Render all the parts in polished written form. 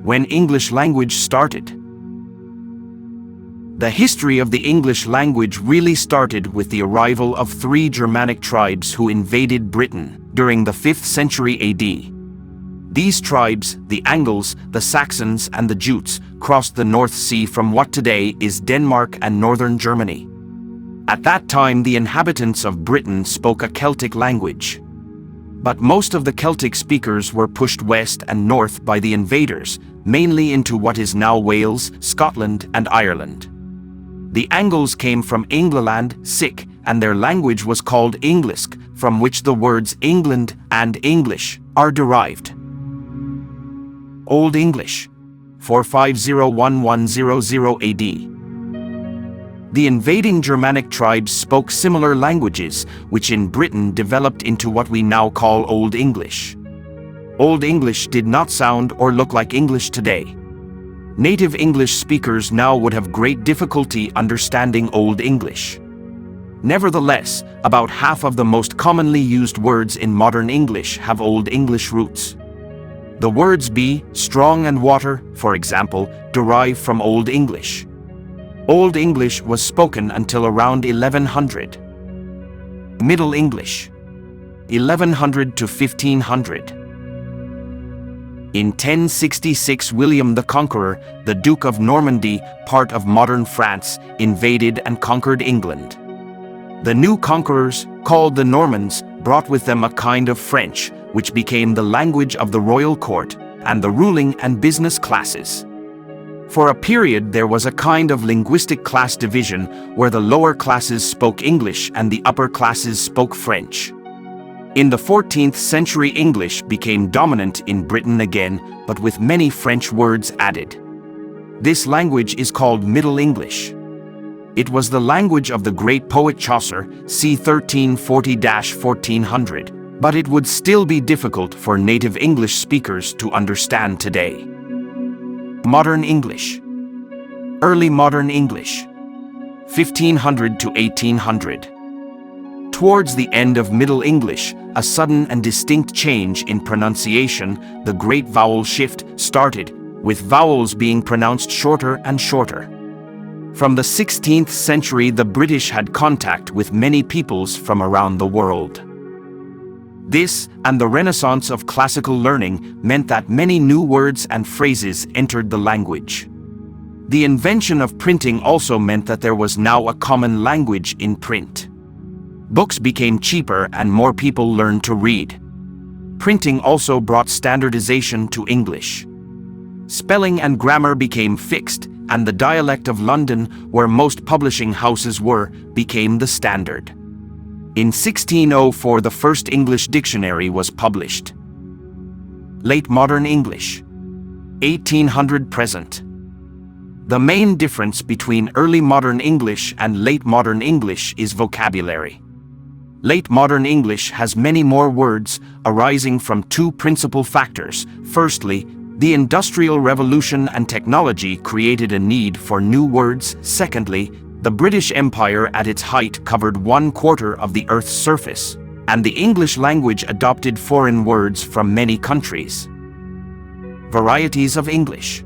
When English language started. The history of the English language really started with the arrival of 3 Germanic tribes who invaded Britain during the 5th century AD. These tribes, the Angles, the Saxons, and the Jutes, crossed the North Sea from what today is Denmark and northern Germany. At that time, the inhabitants of Britain spoke a Celtic language. But most of the Celtic speakers were pushed west and north by the invaders, mainly into what is now Wales, Scotland, and Ireland. The Angles came from Englaland, and their language was called Englisc, from which the words England and English are derived. Old English, 450–1100 AD. The invading Germanic tribes spoke similar languages, which in Britain developed into what we now call Old English. Old English did not sound or look like English today. Native English speakers now would have great difficulty understanding Old English. Nevertheless, about half of the most commonly used words in modern English have Old English roots. The words be, strong, and water, for example, derive from Old English. Old English was spoken until around 1100. Middle English, 1100 to 1500. In 1066, William the Conqueror, the Duke of Normandy, part of modern France, invaded and conquered England. The new conquerors, called the Normans, brought with them a kind of French, which became the language of the royal court and the ruling and business classes. For a period, there was a kind of linguistic class division where the lower classes spoke English and the upper classes spoke French. In the 14th century, English became dominant in Britain again, but with many French words added. This language is called Middle English. It was the language of the great poet Chaucer, c. 1340–1400, but it would still be difficult for native English speakers to understand today. Modern English. Early Modern English, 1500 to 1800. Towards the end of Middle English, a sudden and distinct change in pronunciation, the Great Vowel Shift, started, with vowels being pronounced shorter and shorter. From the 16th century, the British had contact with many peoples from around the world. This, and the renaissance of classical learning, meant that many new words and phrases entered the language. The invention of printing also meant that there was now a common language in print. Books became cheaper and more people learned to read. Printing also brought standardization to English. Spelling and grammar became fixed, and the dialect of London, where most publishing houses were, became the standard. In 1604, the first English dictionary was published. Late Modern English, 1800 present. The main difference between early modern English and late modern English is vocabulary. Late modern English has many more words, arising from 2 principal factors. Firstly, the Industrial Revolution and technology created a need for new words. Secondly, the British Empire at its height covered 1/4 of the Earth's surface, and the English language adopted foreign words from many countries. Varieties of English.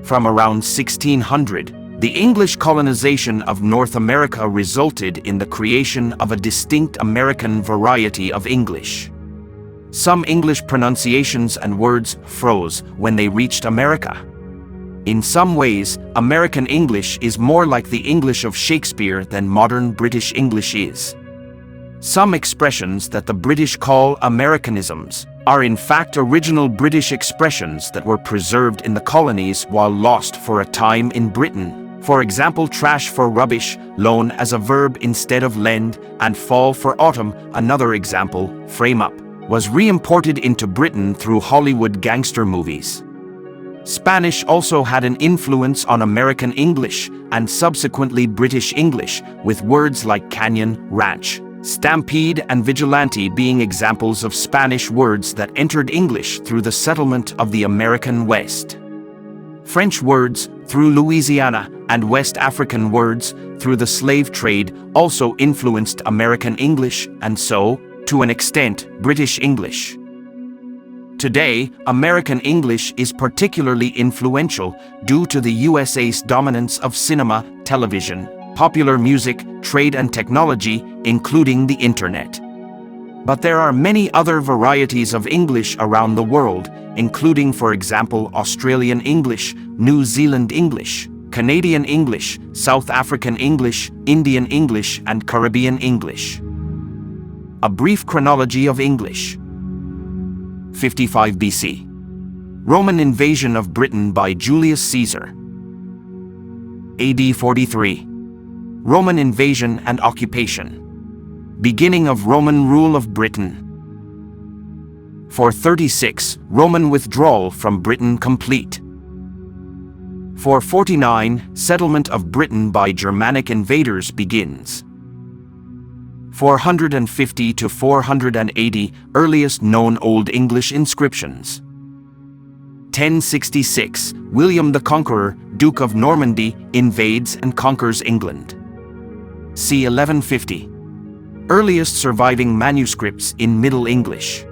From around 1600, the English colonization of North America resulted in the creation of a distinct American variety of English. Some English pronunciations and words froze when they reached America. In some ways, American English is more like the English of Shakespeare than modern British English is. Some expressions that the British call Americanisms are in fact original British expressions that were preserved in the colonies while lost for a time in Britain. For example, trash for rubbish, loan as a verb instead of lend, and fall for autumn, another example, frame up, was re-imported into Britain through Hollywood gangster movies. Spanish also had an influence on American English and subsequently British English, with words like canyon, ranch, stampede, and vigilante being examples of Spanish words that entered English through the settlement of the American West. French words, through Louisiana, and West African words, through the slave trade, also influenced American English and so, to an extent, British English. Today, American English is particularly influential due to the USA's dominance of cinema, television, popular music, trade and technology, including the internet. But there are many other varieties of English around the world, including, for example, Australian English, New Zealand English, Canadian English, South African English, Indian English, and Caribbean English. A brief chronology of English. 55 BC. Roman invasion of Britain by Julius Caesar. AD 43. Roman invasion and occupation. Beginning of Roman rule of Britain. 436, Roman withdrawal from Britain complete. 449, settlement of Britain by Germanic invaders begins. 450 to 480, earliest known Old English inscriptions. 1066, William the Conqueror, Duke of Normandy, invades and conquers England. c. 1150. Earliest surviving manuscripts in Middle English.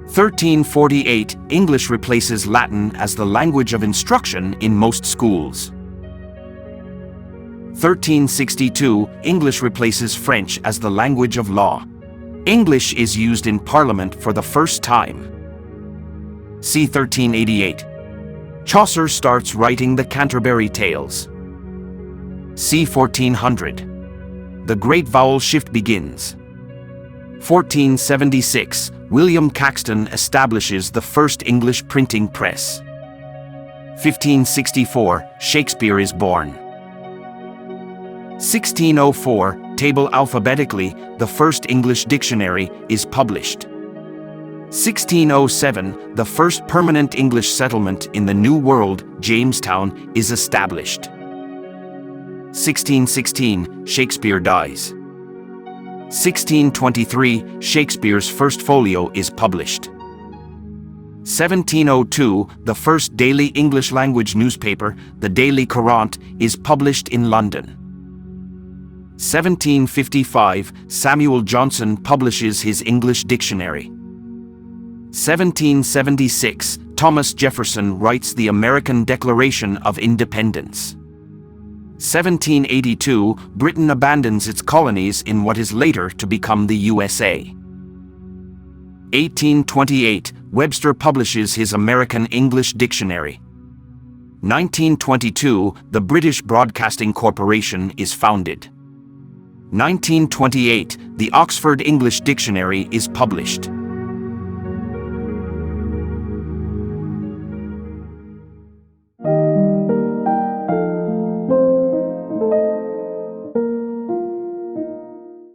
1348, English replaces Latin as the language of instruction in most schools. 1362, English replaces French as the language of law. English is used in Parliament for the first time. c. 1388. Chaucer starts writing the Canterbury Tales. c. 1400. The Great Vowel Shift begins. 1476, William Caxton establishes the first English printing press. 1564, Shakespeare is born. 1604, table alphabetically, the first English dictionary is published. 1607, the first permanent English settlement in the New World, Jamestown, is established. 1616, Shakespeare dies. 1623, Shakespeare's first folio is published. 1702, the first daily English language newspaper, the Daily Courant, is published in London. 1755, Samuel Johnson publishes his English dictionary. 1776, Thomas Jefferson writes the American Declaration of Independence. 1782, Britain abandons its colonies in what is later to become the USA. 1828, Webster publishes his American English Dictionary. 1922, the British Broadcasting Corporation is founded. 1928, the Oxford English Dictionary is published.